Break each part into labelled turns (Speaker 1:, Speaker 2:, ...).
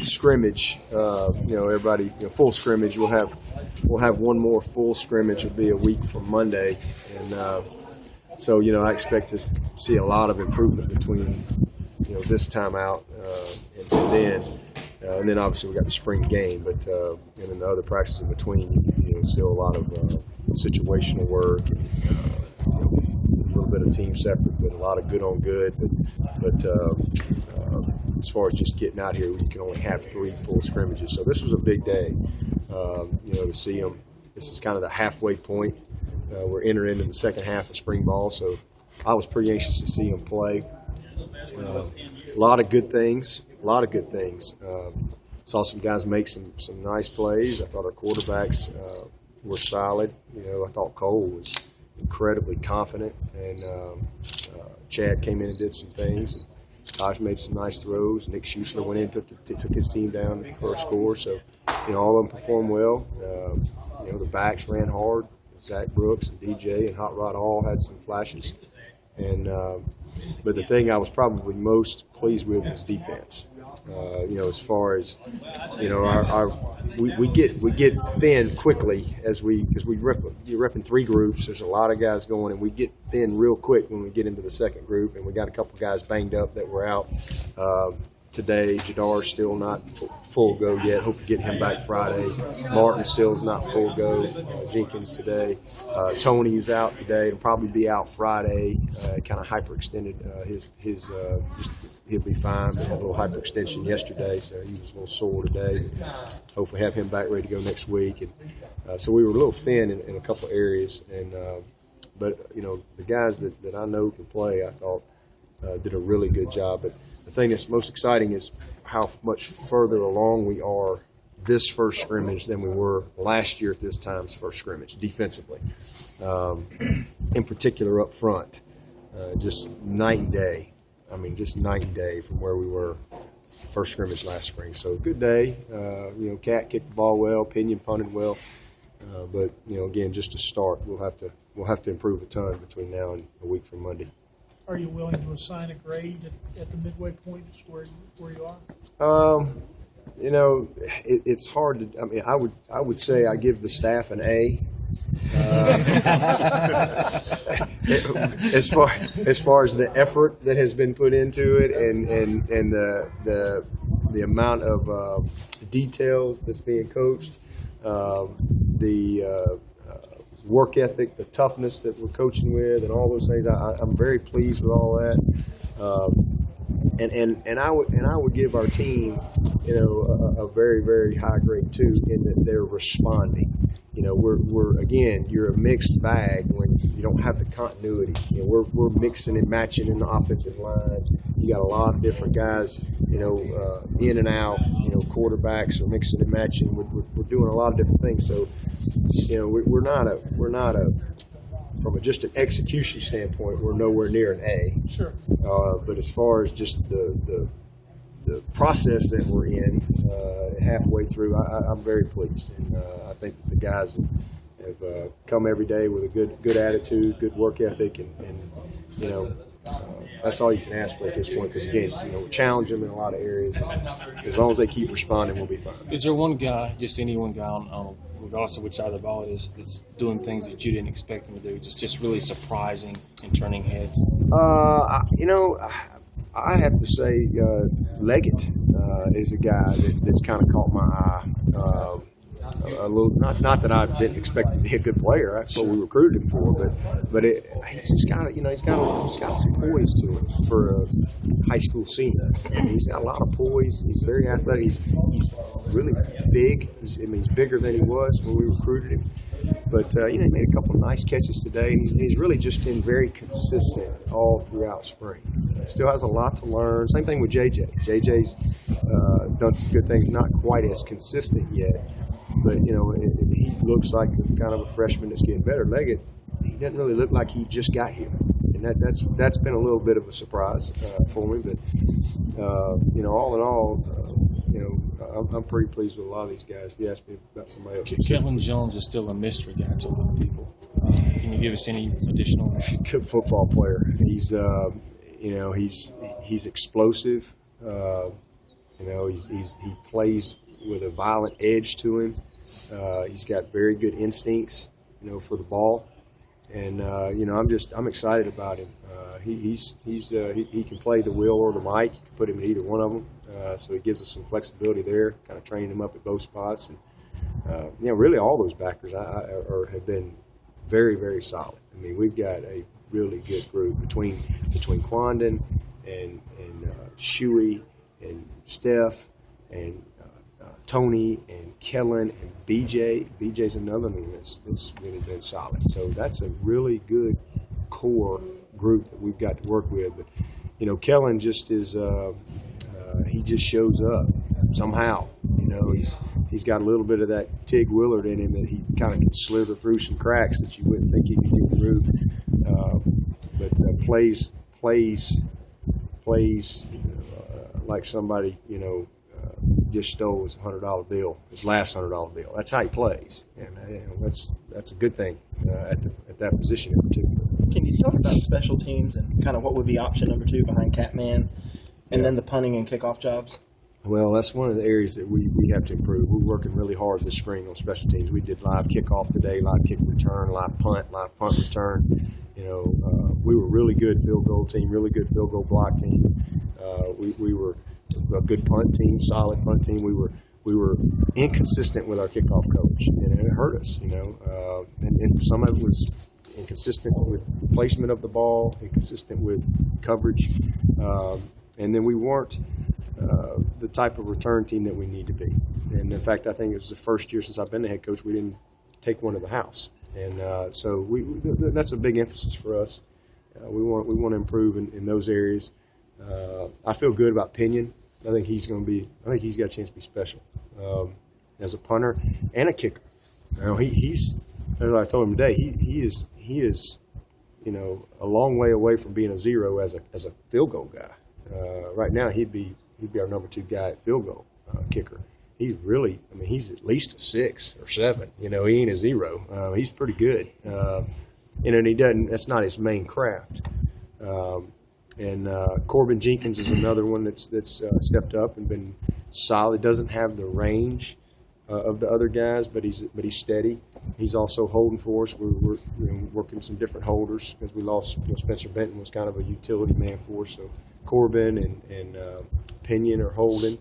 Speaker 1: scrimmage, everybody, full scrimmage. We'll have one more full scrimmage. It'll be a week from Monday, and so I expect to see a lot of improvement between this time out and then obviously we got the spring game, but and then the other practices in between. Still a lot of situational work and a little bit of team separate, but a lot of good on good. But as far as just getting out here, you can only have 3 full scrimmages. So this was a big day, to see them. This is kind of the halfway point. We're entering into the second half of spring ball, so I was pretty anxious to see them play. A lot of good things. Saw some guys make some nice plays. I thought our quarterbacks were solid. I thought Cole was incredibly confident, and Chad came in and did some things. And Tosh made some nice throws. Nick Schuessler went in, took his team down for a score. So, all of them performed well. The backs ran hard. Zach Brooks and DJ and Hot Rod all had some flashes. And but the thing I was probably most pleased with was defense. As far as we get thin quickly as we rep. You're repping 3 groups. There's a lot of guys going, and we get thin real quick when we get into the second group. And we got a couple guys banged up that were out today. Jadar's still not full go yet. Hope to get him back Friday. Martin still is not full go. Jenkins today. Tony's out today. He'll probably be out Friday. Kind of hyperextended he'll be fine. But had a little hyperextension yesterday, so he was a little sore today. Hopefully have him back ready to go next week. And so we were a little thin in a couple areas. And but the guys that I know can play, I thought did a really good job. But the thing that's most exciting is how much further along we are this first scrimmage than we were last year at this time's first scrimmage defensively. In particular up front, just night and day. Just night and day from where we were first scrimmage last spring. So good day. Cat kicked the ball well, Pinion punted well. But again, just to start, we'll have to improve a ton between now and a week from Monday.
Speaker 2: Are you willing to assign a grade at the midway point where you are?
Speaker 1: It's hard to. I would say I give the staff an A. As far as the effort that has been put into it, and the amount of details that's being coached, the work ethic, the toughness that we're coaching with, and all those things. I'm very pleased with all that. And I would give our team, a very, very high grade too, in that they're responding. We're again, you're a mixed bag when you don't have the continuity. We're mixing and matching in the offensive line. You got a lot of different guys, in and out. Quarterbacks are mixing and matching. We're doing a lot of different things. So, we're not a from just an execution standpoint, we're nowhere near an A.
Speaker 2: Sure.
Speaker 1: But as far as just the process that we're in halfway through, I'm very pleased, and I think that the guys have come every day with a good attitude, good work ethic, and that's all you can ask for at this point. Because again, we challenge them in a lot of areas. As long as they keep responding, we'll be fine.
Speaker 3: Is there one guy, just any one guy, regardless of which side of the ball it is, that's doing things that you didn't expect him to do, just really surprising and turning heads?
Speaker 1: I have to say Leggett is a guy that's kind of caught my eye a little. Not that I didn't expect him to be a good player. That's what we recruited him for. But he's just got he's got some poise to him for a high school senior. He's got a lot of poise. He's very athletic. He's really big. He's bigger than he was when we recruited him. But he made a couple of nice catches today. He's really just been very consistent all throughout spring. Still has a lot to learn. Same thing with JJ. JJ's done some good things, not quite as consistent yet. But, he looks like kind of a freshman that's getting better. Leggett, he doesn't really look like he just got here. And that's been a little bit of a surprise for me. But, all in all, I'm pretty pleased with a lot of these guys. If you ask me about somebody else.
Speaker 3: Kellen Jones is still a mystery guy to a lot of people. Can you give us any additional?
Speaker 1: He's a good football player. He's, he's explosive. And You know, he plays with a violent edge to him. He's got very good instincts, you know, for the ball. And, you know, I'm excited about him. He can play the Will or the Mike. You can put him in either one of them. So he gives us some flexibility there, kind of training him up at both spots. And, you know, really all those backers have been very, very solid. I mean, we've got a really good group between Quandon and Shuey and Steph and Tony and Kellen and BJ. BJ's another one that's really been solid. So that's a really good core group that we've got to work with. But, you know, Kellen just is he just shows up somehow. You know, he's got a little bit of that Tig Willard in him that he kind of can slither through some cracks that you wouldn't think he could get through. But plays like somebody, you know, just stole his $100 bill, his last $100 bill. That's how he plays, and you know, that's a good thing at that position in particular.
Speaker 4: Can you talk about special teams and kind of what would be option number 2 behind Catman, and then the punting and kickoff jobs?
Speaker 1: Well, that's one of the areas that we have to improve. We're working really hard this spring on special teams. We did live kickoff today, live kick return, live punt return. You know, we were really good field goal team, really good field goal block team. We were a good punt team, solid punt team. We were inconsistent with our kickoff coach, and it hurt us. You know, and some of it was inconsistent with placement of the ball, inconsistent with coverage, and then we weren't the type of return team that we need to be. And in fact, I think it was the first year since I've been the head coach we didn't take one to the house, and so that's a big emphasis for us. We want to improve in those areas. I feel good about Pinion. I think he's got a chance to be special as a punter and a kicker. You know, he's as I told him today, he is you know, a long way away from being a zero as a field goal guy. Right now he'd be our number 2 guy at field goal kicker. He's really, I mean, he's at least a 6 or 7. You know, he ain't a 0. He's pretty good. And he doesn't. That's not his main craft. And Corbin Jenkins is another one that's stepped up and been solid. Doesn't have the range of the other guys, but he's steady. He's also holding for us. We're you know, working some different holders because we lost. You know, Spencer Benton was kind of a utility man for us. So Corbin and Pinion are holding.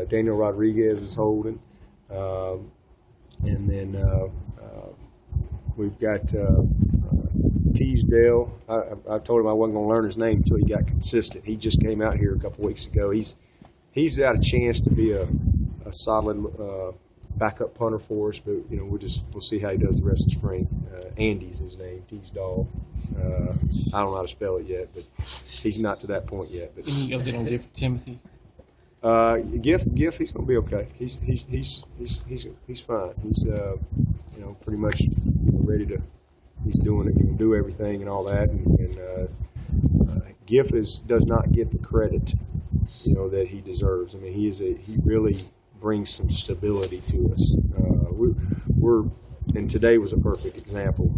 Speaker 1: Daniel Rodriguez is holding, and then we've got Teasdale. I told him I wasn't going to learn his name until he got consistent. He just came out here a couple weeks ago. He's got a chance to be a solid backup punter for us, but you know we'll see how he does the rest of spring. Andy's his name, Teasdale. I don't know how to spell it yet, but he's not to that point yet. But
Speaker 3: Any update on Timothy?
Speaker 1: Giff, he's going to be okay. He's fine. He's you know, pretty much ready to. He's doing it, can do everything and all that. And Giff does not get the credit, you know, that he deserves. I mean, he really brings some stability to us. And today was a perfect example.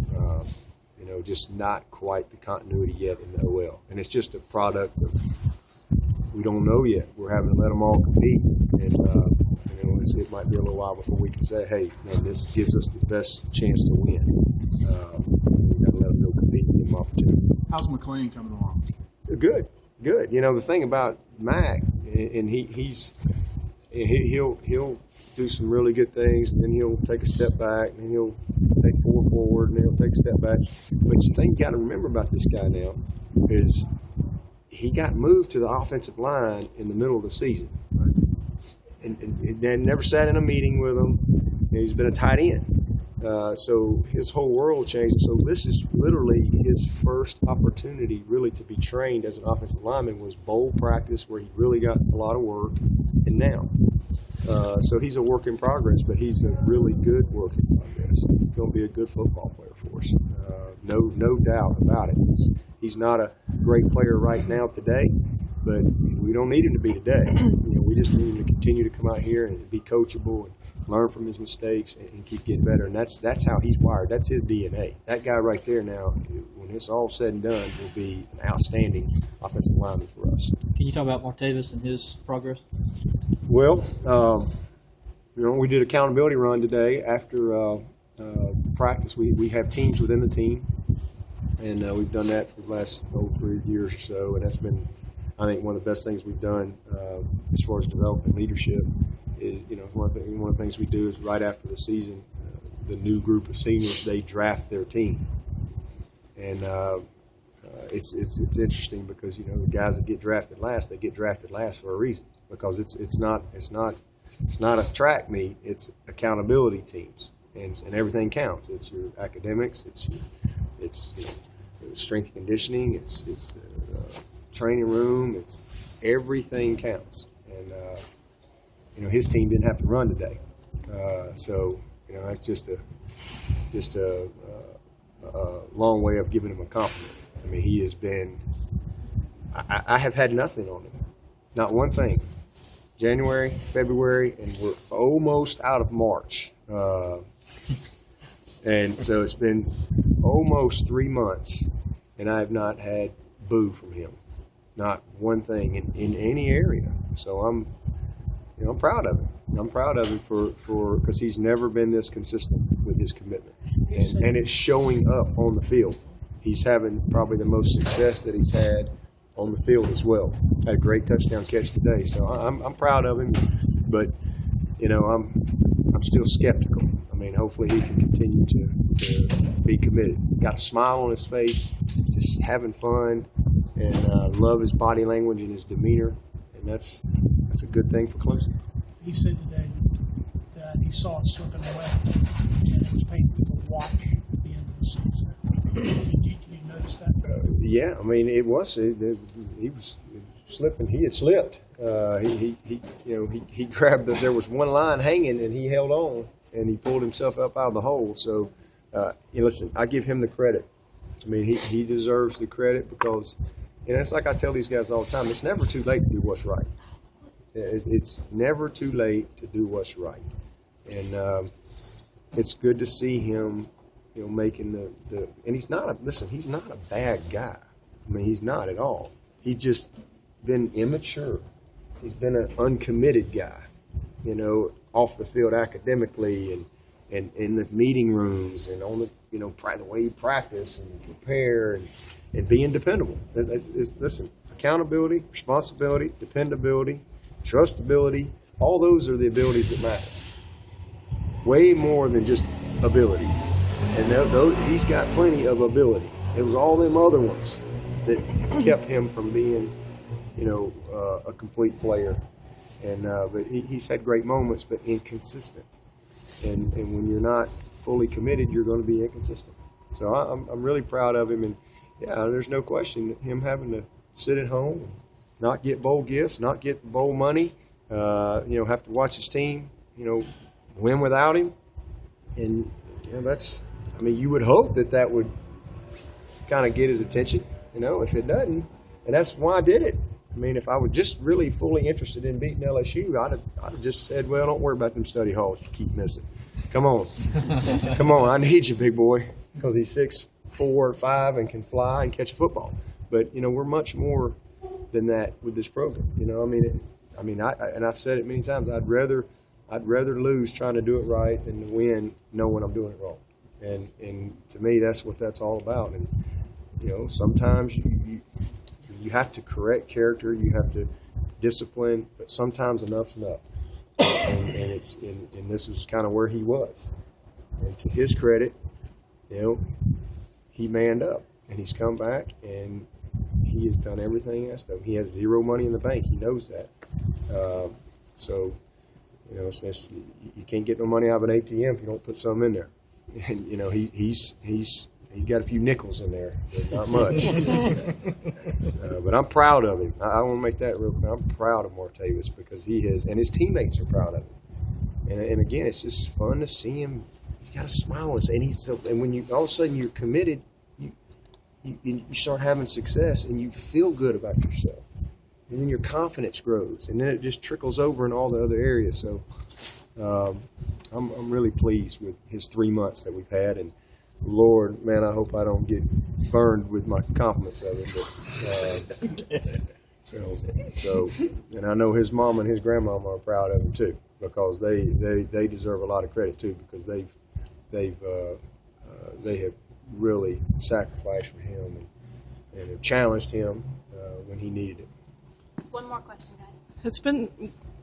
Speaker 1: You know, just not quite the continuity yet in the OL, and it's just a product of. We don't know yet. We're having to let them all compete, and you know, it might be a little while before we can say, "Hey, man, this gives us the best chance to win." We got to let them go compete and give them opportunity.
Speaker 5: How's McLean coming along?
Speaker 1: Good. You know, the thing about Mac, and he'll do some really good things, and then he'll take a step back, and then he'll take 4 forward, and then he'll take a step back. But the thing you got to remember about this guy now is. He got moved to the offensive line in the middle of the season, and never sat in a meeting with him. He's been a tight end, so his whole world changed. So this is literally his first opportunity, really, to be trained as an offensive lineman. Was bowl practice where he really got a lot of work, and now, so he's a work in progress, but he's a really good work in progress. He's going to be a good football player for us. No doubt about it. He's not a great player right now today, but we don't need him to be today. You know, we just need him to continue to come out here and be coachable and learn from his mistakes and keep getting better. And that's how he's wired. That's his DNA. That guy right there now, when it's all said and done, will be an outstanding offensive lineman for us.
Speaker 6: Can you talk about Martavis and his progress?
Speaker 1: Well, we did accountability run today after practice. We have teams within the team, and we've done that for the last 3 years or so, and that's been, I think, one of the best things we've done as far as developing leadership. Is one of the things we do is right after the season, the new group of seniors, they draft their team, and it's interesting because the guys that get drafted last, they get drafted last for a reason, because it's not a track meet, it's accountability teams, and everything counts. It's your academics, it's strength and conditioning, it's the training room, it's everything counts. And his team didn't have to run today, so that's just a long way of giving him a compliment. I mean, he has been. I have had nothing on him, not one thing. January, February, and we're almost out of March, and so it's been almost 3 months, and I have not had boo from him, not one thing in any area. So I'm proud of him. I'm proud of him for because he's never been this consistent with his commitment, and it's showing up on the field. He's having probably the most success that he's had on the field as well. Had a great touchdown catch today, so I'm proud of him. But I'm still skeptical. I mean, hopefully he can continue to be committed. Got a smile on his face, just having fun, and love his body language and his demeanor, and that's a good thing for Clemson.
Speaker 2: He said today that he saw it slipping away, and it was painful to watch at the end of the season. Did you notice that?
Speaker 1: Yeah, I mean, it was. He was slipping. He had slipped. He grabbed there was one line hanging, and he held on, and he pulled himself up out of the hole. So, listen, I give him the credit. I mean, he deserves the credit because, it's like I tell these guys all the time. It's never too late to do what's right. It's never too late to do what's right, and it's good to see him, making the. And he's not a bad guy. I mean, he's not at all. He's just been immature. He's been an uncommitted guy, off the field academically and in the meeting rooms and on the, the way you practice and prepare and being dependable. Listen, accountability, responsibility, dependability, trustability, all those are the abilities that matter. Way more than just ability. And he's got plenty of ability. It was all them other ones that kept him from being, a complete player. And but he's had great moments, but inconsistent. And when you're not fully committed, you're going to be inconsistent. So I'm really proud of him. And yeah, there's no question him having to sit at home, and not get bowl gifts, not get bowl money, have to watch his team, win without him. And you would hope that would kind of get his attention, if it doesn't. And that's why I did it. I mean, if I was just really fully interested in beating LSU, I'd have just said, well, don't worry about them study halls you keep missing. Come on. Come on, I need you, big boy, because he's 6'4" or 5" and can fly and catch a football. But, we're much more than that with this program. I've said it many times, I'd rather lose trying to do it right than to win knowing I'm doing it wrong. And to me, that's what that's all about. And, sometimes you have to correct character, you have to discipline, but sometimes enough's enough. And this is kind of where he was. And to his credit, he manned up and he's come back and he has done everything asked of him. He has zero money in the bank. He knows that. Since you can't get no money out of an ATM if you don't put some in there. And he's got a few nickels in there, but not much. But I'm proud of him. I want to make that real clear. I'm proud of Martavis because he has, and his teammates are proud of him. And again, it's just fun to see him. He's got a smile on his face, and when you all of a sudden you're committed, you start having success, and you feel good about yourself, and then your confidence grows, and then it just trickles over in all the other areas. So I'm really pleased with his 3 months that we've had, and Lord, man, I hope I don't get burned with my compliments of him. But So, and I know his mom and his grandmama are proud of him too, because they deserve a lot of credit too, because they have really sacrificed for him and have challenged him when he needed it.
Speaker 5: One more question, guys.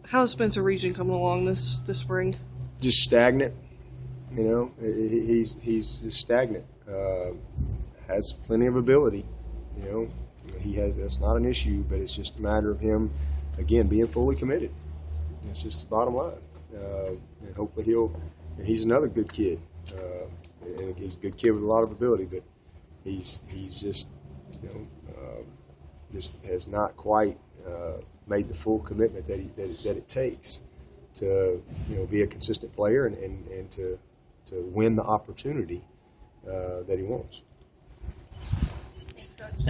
Speaker 6: How's Spencer Region coming along this spring?
Speaker 1: Just stagnant, you know. He's just stagnant. Has plenty of ability, you know. That's not an issue, but it's just a matter of him, again, being fully committed. That's just the bottom line. And hopefully he's another good kid. And he's a good kid with a lot of ability, but he's just, you know, just has not quite made the full commitment that it takes to, you know, be a consistent player and to win the opportunity that he wants.
Speaker 5: Thanks, Coach.